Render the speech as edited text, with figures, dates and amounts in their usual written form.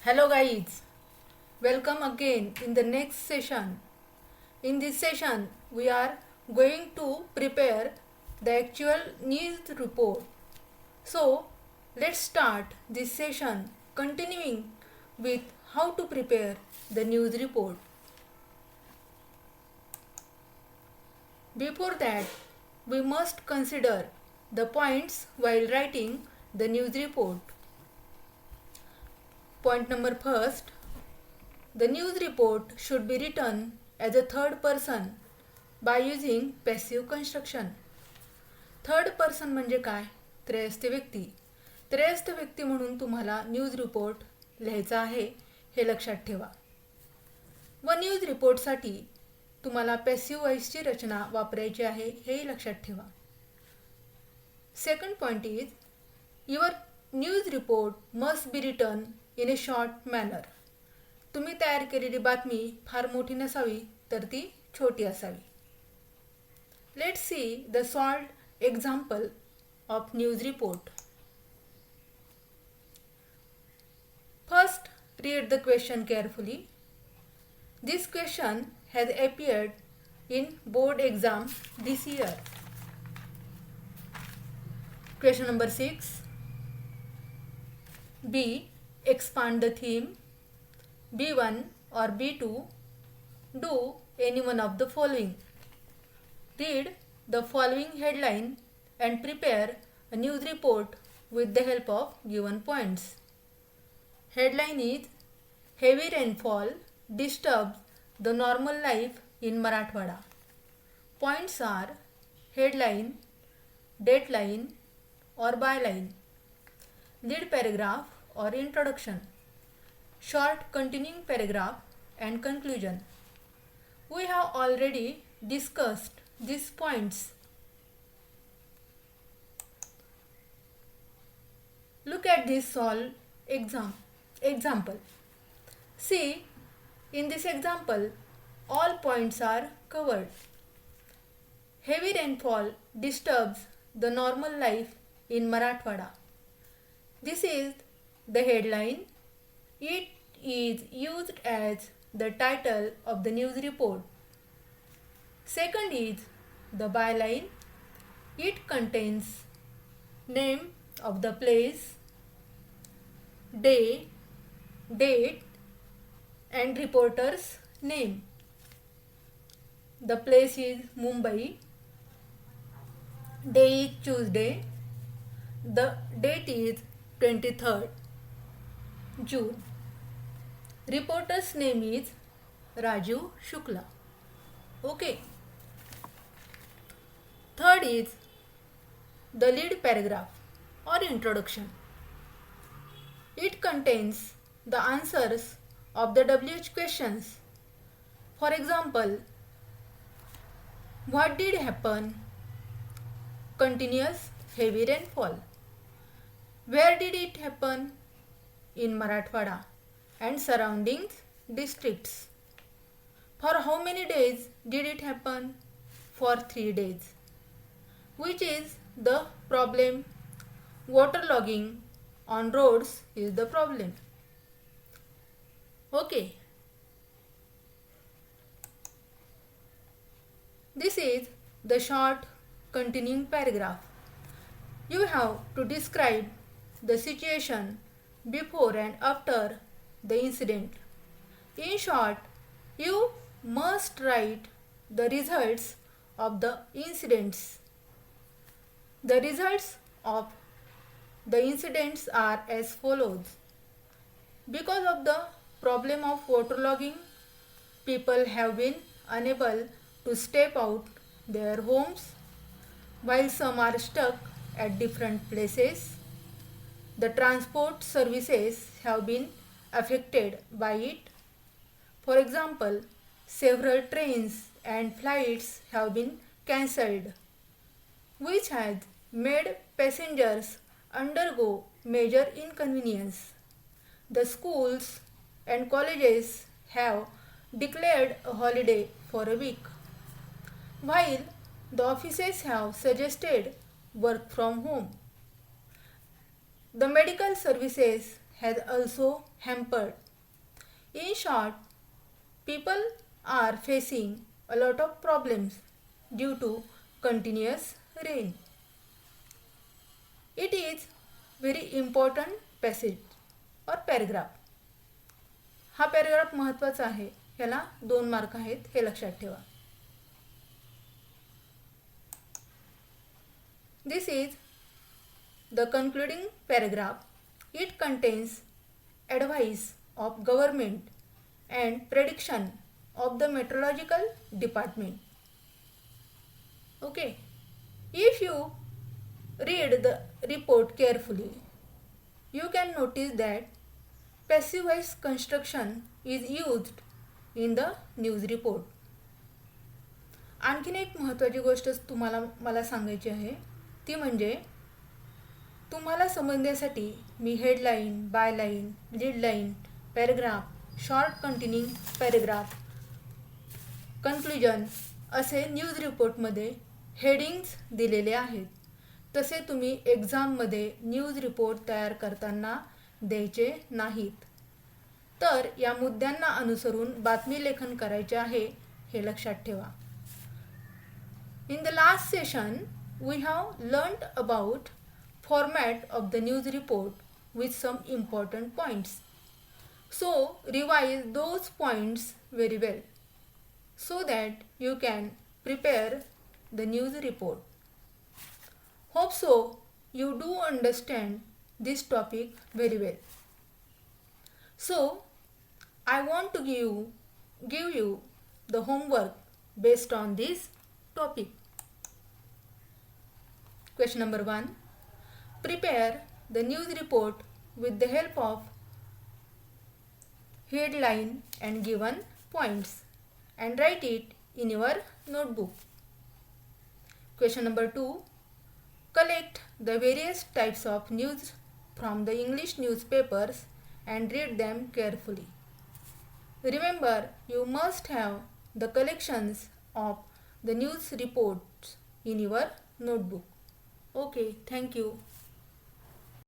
Hello guys, welcome again in the next session. In this session, we are going to prepare the actual news report. So, let's start this session continuing with how to prepare the news report. Before that, we must consider the points while writing the news report. Point number first, the news report should be written as a third person by using passive construction. Third person म्हणजे काय? त्रयस्थ व्यक्ती. त्रयस्थ व्यक्ती म्हणून तुम्हाला news report लिहायचा आहे हे लक्षात ठेवा. व न्यूज रिपोर्टसाठी तुम्हाला पॅसिव्ह वॉइसची रचना वापरायची आहे हेही लक्षात ठेवा. Second point is your news report must be written in a short manner. तुम्ही तयार केलेली बातमी फार मोठी नसावी तर ती छोटी असावी. Let's see the solved example of news report. First, read the question carefully. This question has appeared in board exam this year. Question number 6. B. Expand the theme. B1 or B2. Do any one of the following. Read the following headline and prepare a news report with the help of given points. Headline is Heavy rainfall disturbs the normal life in Marathwada. Points are headline, dateline or byline, lead paragraph or introduction, short continuing paragraph and conclusion. We have already discussed these points. Look at this solved example. See, in this example, all points are covered. Heavy rainfall disturbs the normal life in Marathwada. This is the headline. It is used as the title of the news report. Second is the byline. It contains name of the place, day, date and reporter's name. The place is Mumbai. Day is Tuesday. The date is 23rd June. Reporter's name is Raju Shukla. Okay. Third is the lead paragraph or introduction. It contains the answers of the WH questions. For example, what did happen? Continuous heavy rainfall. Where did it happen? In Marathwada and surrounding districts. For how many days did it happen? For 3 days. Which is the problem? Waterlogging on roads is the problem. Okay. This is the short continuing paragraph. You have to describe the situation before and after the incident. In short, you must write the results of the incidents. The results of the incidents are as follows. Because of the problem of waterlogging, people have been unable to step out their homes, while some are stuck at different places. The transport services have been affected by it. For example, several trains and flights have been cancelled, which has made passengers undergo major inconvenience. The schools and colleges have declared a holiday for a week, while the offices have suggested work from home. The medical services has also hampered. In short, people are facing a lot of problems due to continuous rain. It is very important passage or paragraph. हा paragraph महत्त्वाचा आहे. ह्याला 2 mark आहेत हे लक्षात ठेवा. This is the concluding paragraph. It contains advice of government and prediction of the meteorological department. Okay. If you read the report carefully, you can notice that passive voice construction is used in the news report. आणखीन एक महत्त्वाची गोष्ट मला सांगायची आहे ती म्हणजे तुम्हाला समजण्यासाठी मी headline, byline, leadline, paragraph, short continuing paragraph, conclusion असे न्यूज रिपोर्टमध्ये हेडिंग्स दिलेले आहेत. तसे तुम्ही एक्झाममध्ये न्यूज रिपोर्ट तयार करताना द्यायचे नाहीत. तर या मुद्द्यांना अनुसरून बातमी लेखन करायचे आहे हे लक्षात ठेवा. In the last session, we have learnt about format of the news report with some important points. So, revise those points very well so that you can prepare the news report. Hope so you do understand this topic very well. So, I want to give you the homework based on this topic. Question number 1. Prepare the news report with the help of headline and given points and write it in your notebook. Question number 2. Collect the various types of news from the English newspapers and read them carefully. Remember, you must have the collections of the news reports in your notebook. Okay, thank you.